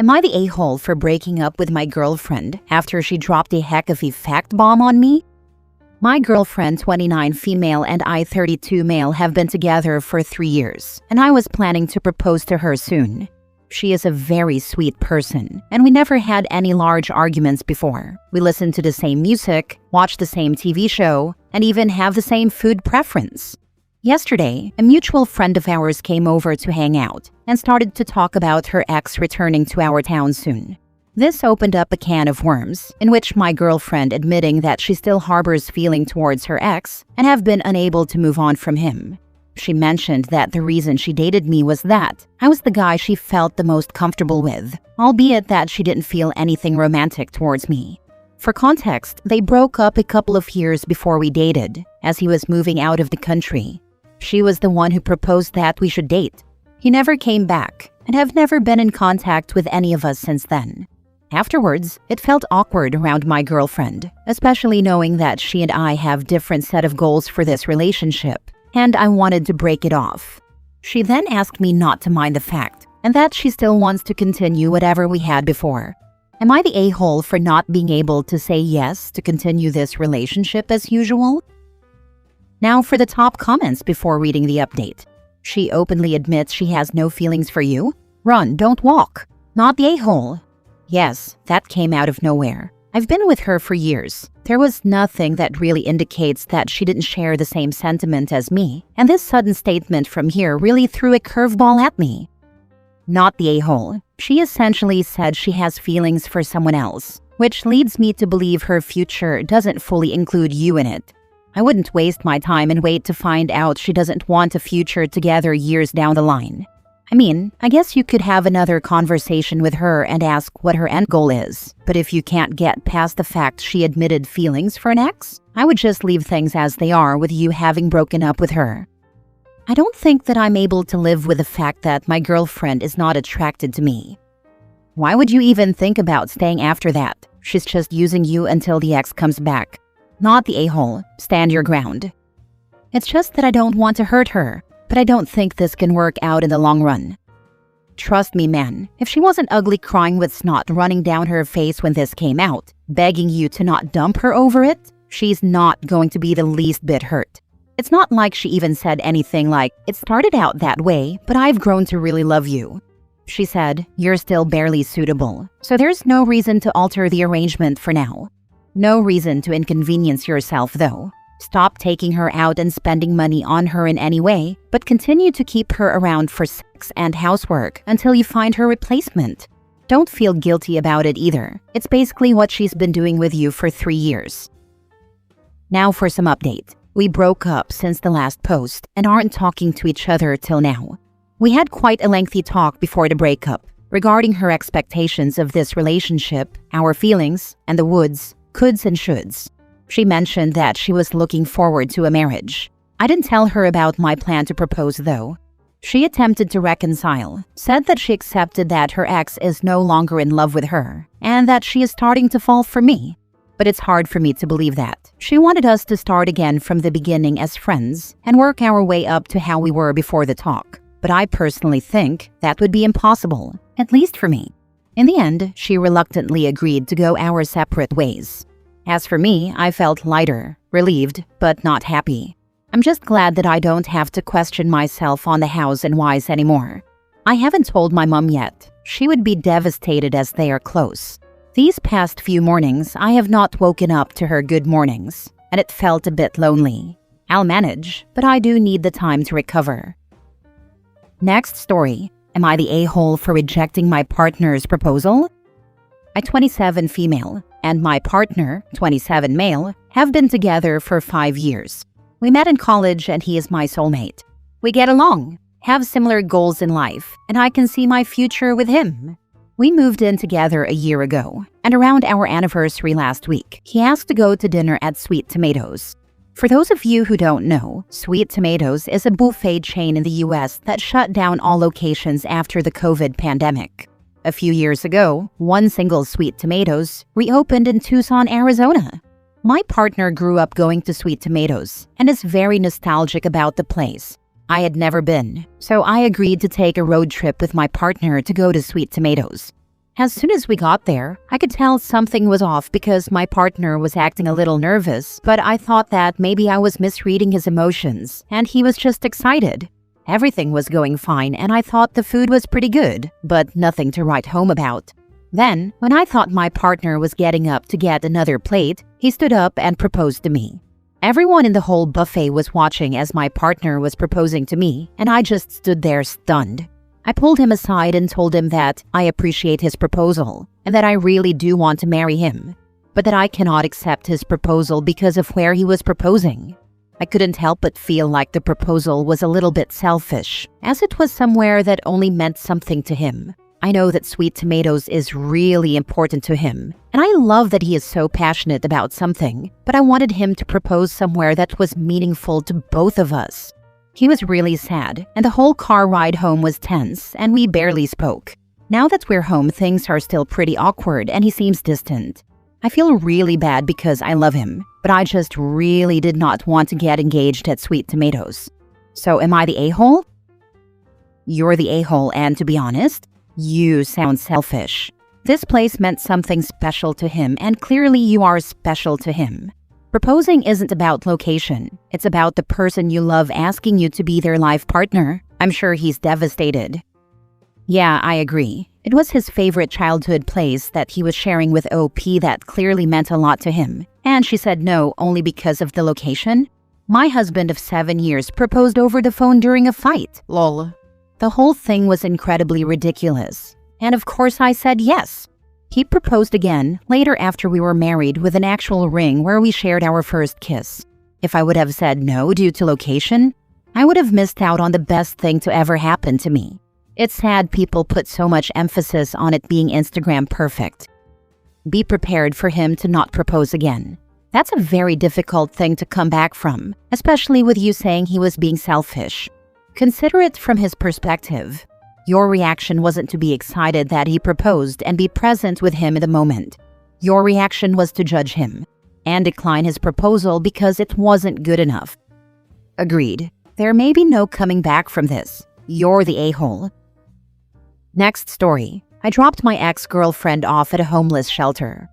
Am I the a-hole for breaking up with my girlfriend after she dropped a heck of a fact bomb on me? My girlfriend, 29 female, and I, 32 male, have been together for 3 years, and I was planning to propose to her soon. She is a very sweet person, and we never had any large arguments before. We listen to the same music, watch the same TV show, and even have the same food preference. Yesterday, a mutual friend of ours came over to hang out and started to talk about her ex returning to our town soon. This opened up a can of worms, in which my girlfriend admitting that she still harbors feeling towards her ex and have been unable to move on from him. She mentioned that the reason she dated me was that I was the guy she felt the most comfortable with, albeit that she didn't feel anything romantic towards me. For context, they broke up a couple of years before we dated, as he was moving out of the country. She was the one who proposed that we should date. He never came back, and have never been in contact with any of us since then. Afterwards, it felt awkward around my girlfriend, especially knowing that she and I have different set of goals for this relationship, and I wanted to break it off. She then asked me not to mind the fact, and that she still wants to continue whatever we had before. Am I the a-hole for not being able to say yes to continue this relationship as usual? Now for the top comments before reading the update. She openly admits she has no feelings for you. Run, don't walk. Not the a-hole. Yes, that came out of nowhere. I've been with her for years. There was nothing that really indicates that she didn't share the same sentiment as me, and this sudden statement from here really threw a curveball at me. Not the a-hole. She essentially said she has feelings for someone else, which leads me to believe her future doesn't fully include you in it. I wouldn't waste my time and wait to find out she doesn't want a future together years down the line. I mean, I guess you could have another conversation with her and ask what her end goal is, but if you can't get past the fact she admitted feelings for an ex, I would just leave things as they are with you having broken up with her. I don't think that I'm able to live with the fact that my girlfriend is not attracted to me. Why would you even think about staying after that? She's just using you until the ex comes back. Not the a-hole. Stand your ground. It's just that I don't want to hurt her, but I don't think this can work out in the long run. Trust me, man, if she wasn't ugly crying with snot running down her face when this came out, begging you to not dump her over it, she's not going to be the least bit hurt. It's not like she even said anything like, "It started out that way, but I've grown to really love you." She said, "You're still barely suitable, so there's no reason to alter the arrangement for now." No reason to inconvenience yourself, though. Stop taking her out and spending money on her in any way, but continue to keep her around for sex and housework until you find her replacement. Don't feel guilty about it either. It's basically what she's been doing with you for 3 years. Now for some update. We broke up since the last post and aren't talking to each other till now. We had quite a lengthy talk before the breakup regarding her expectations of this relationship, our feelings, and the coulds and shoulds. She mentioned that she was looking forward to a marriage. I didn't tell her about my plan to propose, though. She attempted to reconcile, said that she accepted that her ex is no longer in love with her, and that she is starting to fall for me. But it's hard for me to believe that. She wanted us to start again from the beginning as friends and work our way up to how we were before the talk. But I personally think that would be impossible, at least for me. In the end, she reluctantly agreed to go our separate ways. As for me, I felt lighter, relieved, but not happy. I'm just glad that I don't have to question myself on the hows and whys anymore. I haven't told my mom yet. She would be devastated as they are close. These past few mornings, I have not woken up to her good mornings, and it felt a bit lonely. I'll manage, but I do need the time to recover. Next story. Am I the a-hole for rejecting my partner's proposal? I'm 27 female, and my partner, 27 male, have been together for 5 years. We met in college and he is my soulmate. We get along, have similar goals in life, and I can see my future with him. We moved in together a year ago, and around our anniversary last week, he asked to go to dinner at Sweet Tomatoes. For those of you who don't know, Sweet Tomatoes is a buffet chain in the US that shut down all locations after the COVID pandemic. A few years ago, one single Sweet Tomatoes reopened in Tucson, Arizona. My partner grew up going to Sweet Tomatoes and is very nostalgic about the place. I had never been, so I agreed to take a road trip with my partner to go to Sweet Tomatoes. As soon as we got there, I could tell something was off because my partner was acting a little nervous, but I thought that maybe I was misreading his emotions and he was just excited. Everything was going fine and I thought the food was pretty good, but nothing to write home about. Then, when I thought my partner was getting up to get another plate, he stood up and proposed to me. Everyone in the whole buffet was watching as my partner was proposing to me, and I just stood there stunned. I pulled him aside and told him that I appreciate his proposal and that I really do want to marry him, but that I cannot accept his proposal because of where he was proposing. I couldn't help but feel like the proposal was a little bit selfish, as it was somewhere that only meant something to him. I know that sweet tomatoes is really important to him, and I love that he is so passionate about something, but I wanted him to propose somewhere that was meaningful to both of us. He was really sad, and the whole car ride home was tense, and we barely spoke. Now that we're home, things are still pretty awkward, and he seems distant. I feel really bad because I love him, but I just really did not want to get engaged at Sweet Tomatoes. So am I the a-hole? You're the a-hole, and to be honest, you sound selfish. This place meant something special to him, and clearly you are special to him. Proposing isn't about location. It's about the person you love asking you to be their life partner. I'm sure he's devastated. Yeah, I agree. It was his favorite childhood place that he was sharing with OP that clearly meant a lot to him. And she said no only because of the location? My husband of 7 years proposed over the phone during a fight. Lol. The whole thing was incredibly ridiculous. And of course I said yes. He proposed again later after we were married with an actual ring where we shared our first kiss. If I would have said no due to location, I would have missed out on the best thing to ever happen to me. It's sad people put so much emphasis on it being Instagram perfect. Be prepared for him to not propose again. That's a very difficult thing to come back from, especially with you saying he was being selfish. Consider it from his perspective. Your reaction wasn't to be excited that he proposed and be present with him in the moment. Your reaction was to judge him and decline his proposal because it wasn't good enough. Agreed. There may be no coming back from this. You're the a-hole. Next story. I dropped my ex-girlfriend off at a homeless shelter.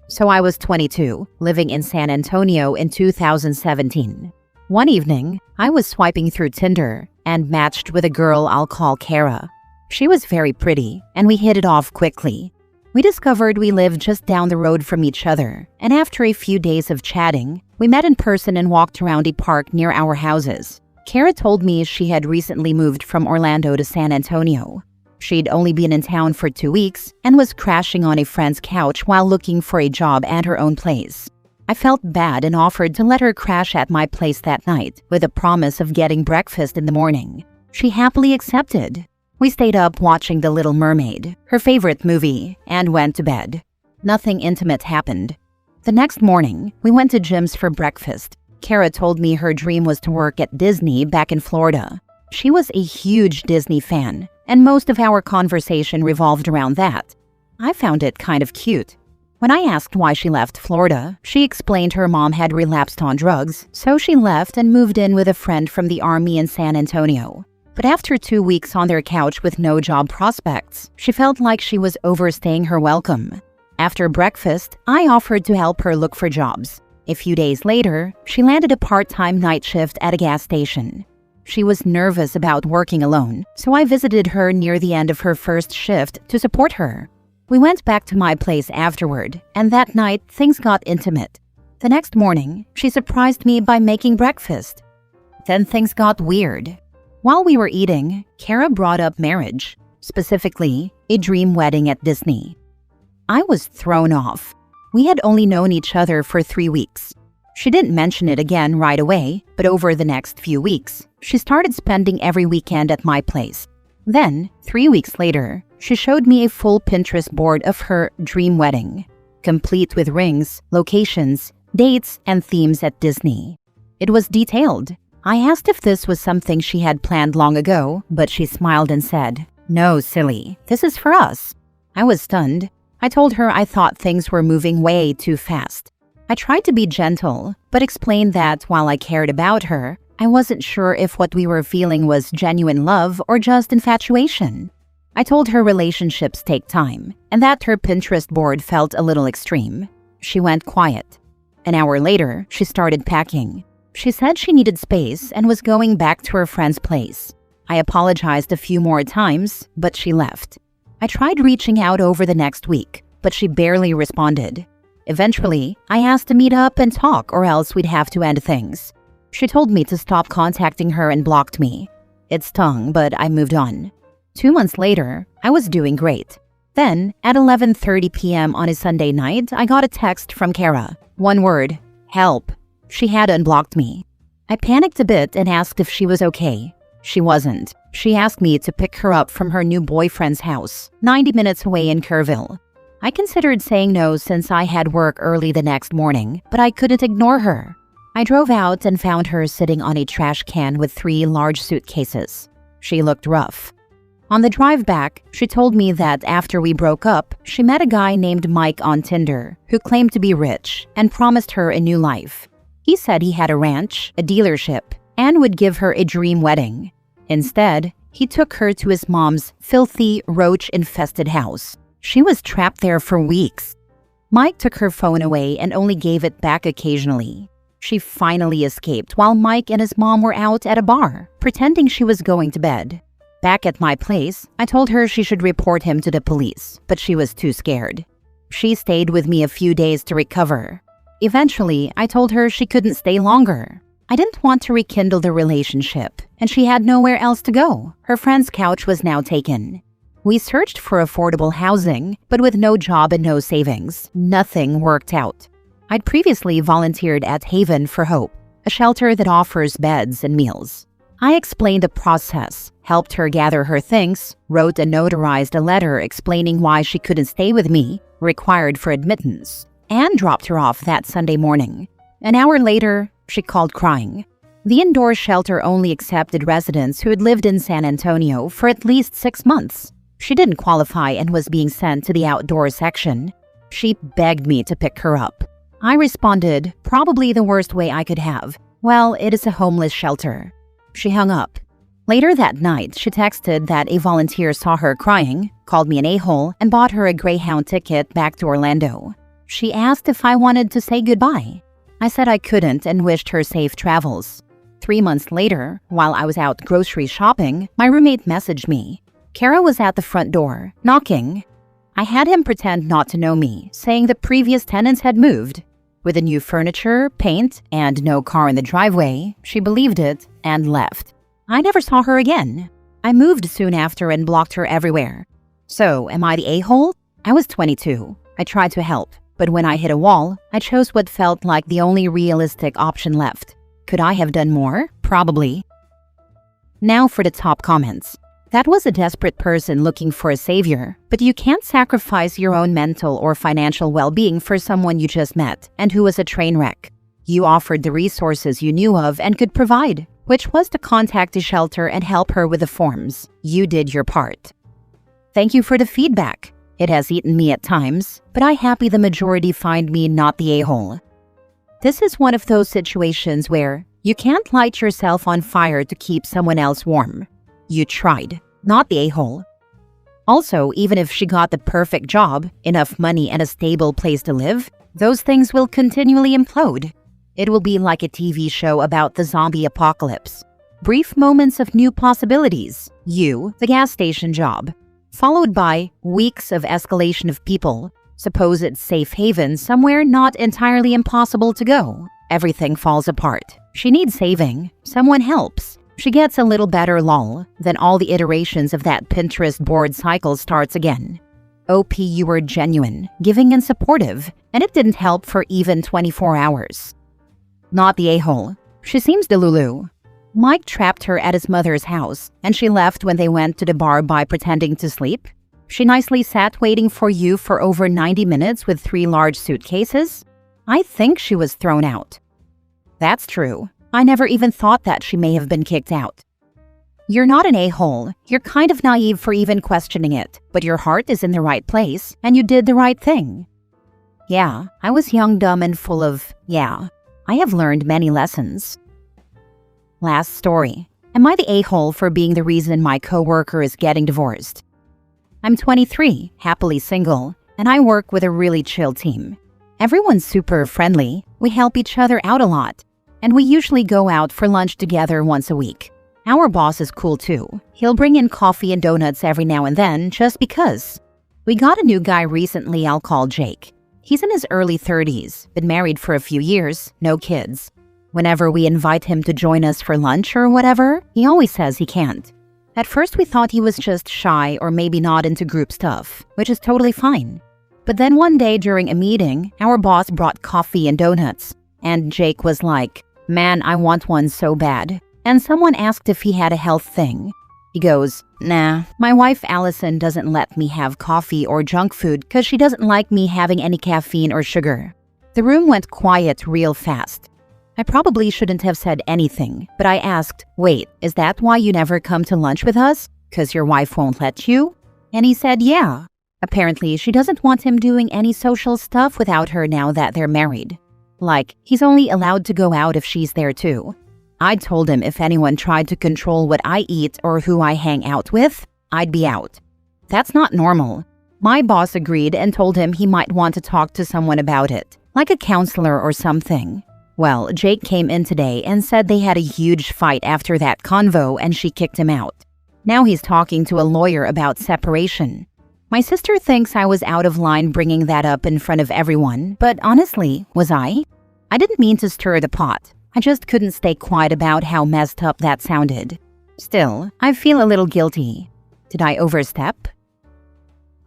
So I was 22, living in San Antonio in 2017. One evening, I was swiping through Tinder and matched with a girl I'll call Kara. She was very pretty, and we hit it off quickly. We discovered we lived just down the road from each other, and after a few days of chatting, we met in person and walked around a park near our houses. Kara told me she had recently moved from Orlando to San Antonio. She'd only been in town for 2 weeks and was crashing on a friend's couch while looking for a job and her own place. I felt bad and offered to let her crash at my place that night with a promise of getting breakfast in the morning. She happily accepted. We stayed up watching The Little Mermaid, her favorite movie, and went to bed. Nothing intimate happened. The next morning, we went to Jim's for breakfast. Kara told me her dream was to work at Disney back in Florida. She was a huge Disney fan, and most of our conversation revolved around that. I found it kind of cute. When I asked why she left Florida, she explained her mom had relapsed on drugs, so she left and moved in with a friend from the army in San Antonio. But after 2 weeks on their couch with no job prospects, she felt like she was overstaying her welcome. After breakfast, I offered to help her look for jobs. A few days later, she landed a part-time night shift at a gas station. She was nervous about working alone, so I visited her near the end of her first shift to support her. We went back to my place afterward, and that night things got intimate. The next morning, she surprised me by making breakfast. Then things got weird. While we were eating, Kara brought up marriage, specifically a dream wedding at Disney. I was thrown off. We had only known each other for 3 weeks. She didn't mention it again right away, but over the next few weeks, she started spending every weekend at my place. Then, 3 weeks later, she showed me a full Pinterest board of her dream wedding, complete with rings, locations, dates, and themes at Disney. It was detailed. I asked if this was something she had planned long ago, but she smiled and said, "No, silly, this is for us." I was stunned. I told her I thought things were moving way too fast. I tried to be gentle, but explained that while I cared about her, I wasn't sure if what we were feeling was genuine love or just infatuation. I told her relationships take time, and that her Pinterest board felt a little extreme. She went quiet. An hour later, she started packing. She said she needed space and was going back to her friend's place. I apologized a few more times, but she left. I tried reaching out over the next week, but she barely responded. Eventually, I asked to meet up and talk, or else we'd have to end things. She told me to stop contacting her and blocked me. It stung, but I moved on. 2 months later, I was doing great. Then, at 11:30 p.m. on a Sunday night, I got a text from Kara. One word: help. She had unblocked me. I panicked a bit and asked if she was okay. She wasn't. She asked me to pick her up from her new boyfriend's house, 90 minutes away in Kerrville. I considered saying no since I had work early the next morning, but I couldn't ignore her. I drove out and found her sitting on a trash can with 3 large suitcases. She looked rough. On the drive back, she told me that after we broke up, she met a guy named Mike on Tinder who claimed to be rich and promised her a new life. He said he had a ranch, a dealership, and would give her a dream wedding. Instead, he took her to his mom's filthy, roach-infested house. She was trapped there for weeks. Mike took her phone away and only gave it back occasionally. She finally escaped while Mike and his mom were out at a bar, pretending she was going to bed. Back at my place, I told her she should report him to the police, but she was too scared. She stayed with me a few days to recover. Eventually, I told her she couldn't stay longer. I didn't want to rekindle the relationship, and she had nowhere else to go. Her friend's couch was now taken. We searched for affordable housing, but with no job and no savings, nothing worked out. I'd previously volunteered at Haven for Hope, a shelter that offers beds and meals. I explained the process, helped her gather her things, wrote and notarized a letter explaining why she couldn't stay with me, required for admittance, and dropped her off that Sunday morning. An hour later, she called crying. The indoor shelter only accepted residents who had lived in San Antonio for at least 6 months. She didn't qualify and was being sent to the outdoor section. She begged me to pick her up. I responded, probably the worst way I could have. Well, it is a homeless shelter. She hung up. Later that night, she texted that a volunteer saw her crying, called me an a-hole, and bought her a Greyhound ticket back to Orlando. She asked if I wanted to say goodbye. I said I couldn't and wished her safe travels. 3 months later, while I was out grocery shopping, my roommate messaged me. Kara was at the front door, knocking. I had him pretend not to know me, saying the previous tenants had moved. With the new furniture, paint, and no car in the driveway, she believed it and left. I never saw her again. I moved soon after and blocked her everywhere. So, am I the a-hole? I was 22. I tried to help, but when I hit a wall, I chose what felt like the only realistic option left. Could I have done more? Probably. Now for the top comments. That was a desperate person looking for a savior, but you can't sacrifice your own mental or financial well-being for someone you just met and who was a train wreck. You offered the resources you knew of and could provide, which was to contact the shelter and help her with the forms. You did your part. Thank you for the feedback. It has eaten me at times, but I'm happy the majority find me not the a-hole. This is one of those situations where you can't light yourself on fire to keep someone else warm. You tried, not the a-hole. Also, even if she got the perfect job, enough money, and a stable place to live, those things will continually implode. It will be like a TV show about the zombie apocalypse. Brief moments of new possibilities, you, the gas station job, followed by weeks of escalation of people, supposed safe haven somewhere not entirely impossible to go. Everything falls apart. She needs saving. Someone helps. She gets a little better lull, then all the iterations of that Pinterest board cycle starts again. OP, you were genuine, giving and supportive, and it didn't help for even 24 hours. Not the a-hole. She seems delulu. Mike trapped her at his mother's house, and she left when they went to the bar by pretending to sleep. She nicely sat waiting for you for over 90 minutes with 3 large suitcases. I think she was thrown out. That's true. I never even thought that she may have been kicked out. You're not an a-hole. You're kind of naive for even questioning it, but your heart is in the right place, and you did the right thing. Yeah, I was young, dumb, and full of, yeah. I have learned many lessons. Last story. Am I the a-hole for being the reason my coworker is getting divorced? I'm 23, happily single, and I work with a really chill team. Everyone's super friendly, we help each other out a lot, and we usually go out for lunch together once a week. Our boss is cool too. He'll bring in coffee and donuts every now and then just because. We got a new guy recently I'll call Jake. He's in his early 30s, been married for a few years, no kids. Whenever we invite him to join us for lunch or whatever, he always says he can't. At first we thought he was just shy or maybe not into group stuff, which is totally fine. But then one day during a meeting, our boss brought coffee and donuts, and Jake was like, "Man, I want one so bad." And someone asked if he had a health thing. He goes, "Nah, my wife Allison doesn't let me have coffee or junk food because she doesn't like me having any caffeine or sugar." The room went quiet real fast. I probably shouldn't have said anything, but I asked, "Wait, is that why you never come to lunch with us? 'Cause your wife won't let you?" And he said, "Yeah. Apparently, she doesn't want him doing any social stuff without her now that they're married. Like, he's only allowed to go out if she's there too." I told him if anyone tried to control what I eat or who I hang out with, I'd be out. That's not normal. My boss agreed and told him he might want to talk to someone about it, like a counselor or something. Well, Jake came in today and said they had a huge fight after that convo and she kicked him out. Now he's talking to a lawyer about separation. My sister thinks I was out of line bringing that up in front of everyone, but honestly, was I? I didn't mean to stir the pot. I just couldn't stay quiet about how messed up that sounded. Still, I feel a little guilty. Did I overstep?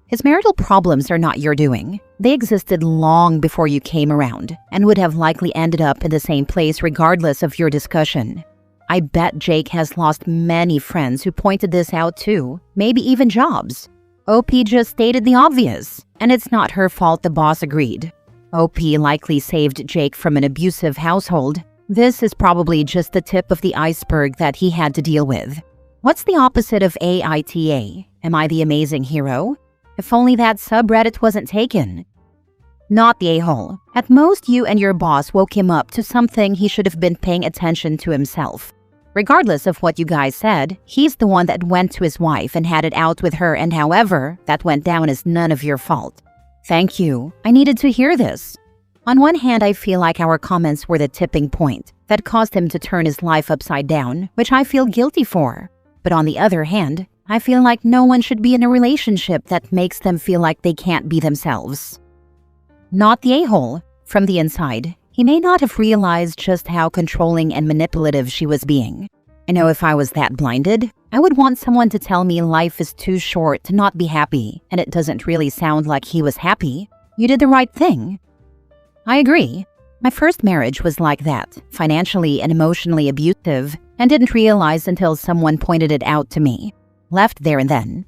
His marital problems are not your doing. They existed long before you came around and would have likely ended up in the same place regardless of your discussion. I bet Jake has lost many friends who pointed this out too, maybe even jobs. OP just stated the obvious, and it's not her fault the boss agreed. OP likely saved Jake from an abusive household. This is probably just the tip of the iceberg that he had to deal with. What's the opposite of AITA? Am I the amazing hero? If only that subreddit wasn't taken. Not the a-hole. At most, you and your boss woke him up to something he should have been paying attention to himself. Regardless of what you guys said, he's the one that went to his wife and had it out with her, and however that went down is none of your fault. Thank you. I needed to hear this. On one hand, I feel like our comments were the tipping point that caused him to turn his life upside down, which I feel guilty for. But on the other hand, I feel like no one should be in a relationship that makes them feel like they can't be themselves. Not the a-hole. From the inside, he may not have realized just how controlling and manipulative she was being. I know if I was that blinded, I would want someone to tell me life is too short to not be happy, and it doesn't really sound like he was happy. You did the right thing. I agree. My first marriage was like that, financially and emotionally abusive, and didn't realize until someone pointed it out to me. Left there and then.